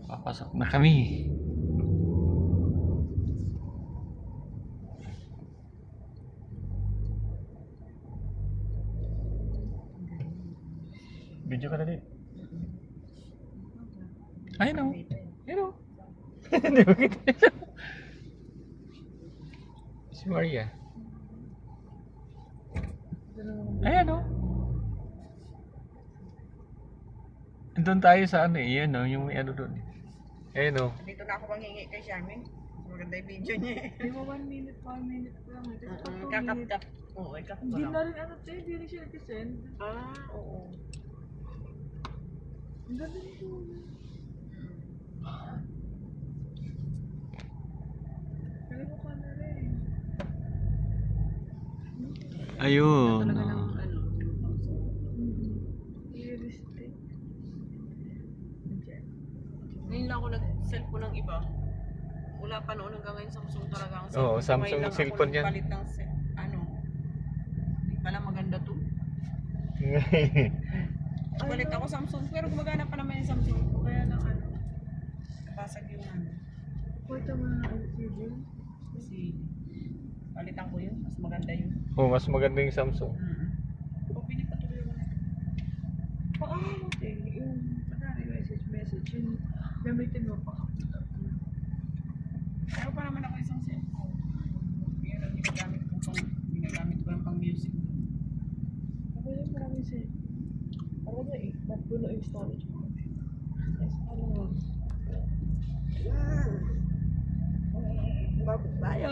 Papasok na kami. Video ka na din. Ayun o. Ayun o. Hindi mo kita. Si Maria. Ayan o. Doon tayo sa ano eh. Yan o. Yung may ano doon. Ayun o. Dito na ako manghingi kay Charmin. Maganda yung video niya eh. Di ba 1 minute lang. Kakat-kat. Oo, ikat ko Hindi lang. na rin ano tayo, hindi rin siya nag-send. Oo. Ang ganda nito. Kaya mo ka na rin. Ayun. Talaga ng ano. Realistic. Ngayon lang ako nag-cellphone ng iba. Wala pa noon hanggang ngayon Samsung talaga ang Oo, Samsung Ngayon lang cellphone ako yan. nagpalit ng ano. Hindi pala maganda to. Palit ako Samsung pero gumagana pa naman yung Samsung ko. Kaya lang ano. Napasag yung ano. Pwede mo na LCD. Kasi palitan ko yun. Mas maganda yun. Oh, mas maganda yung Samsung. O pinipatuloy mo na. Paano mo tayo? Yung panari message. Yung gamitin mo pa. Pero pa naman ako isang cellphone. Kaya lang ginagamit ko lang pang music. Ako yung maraming set. Parang na eh, napuno yung storage mo. Yes, ano mo? Bago tayo!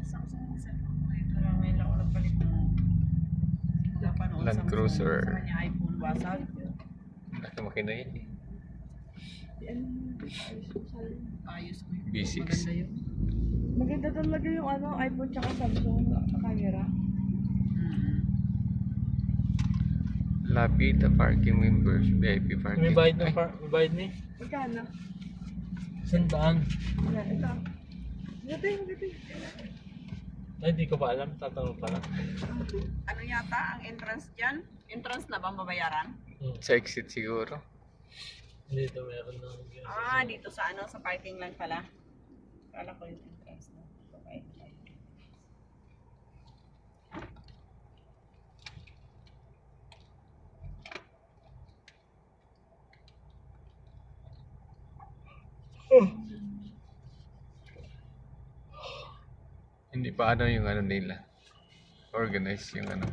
Sa Samsung cellphone ko ito lang ngayon lang ako nagpalit ng wala pa noon Land Samsung. Cruiser. Sa kanya iPhone basag. Nasa makina yun eh. Ano mo? Ayos mo sa Ayos ko yun. B6. Maganda yun. maganda talaga yung ano, iPhone tsaka Samsung camera. Lapita parking members, VIP parking. May bayad na may bayad ni. Magkano? Sandaan. Wala, ito. Gating. Ay, di ko pa alam. Tatanong pa lang. Ano yata ang entrance dyan? Entrance na ba mabayaran? Sa exit siguro. Dito meron na. Dito sa ano, sa parking lang pala. Kala ko yung entrance na. Okay. Hindi pa ano yung ano nila. Organize yung ano.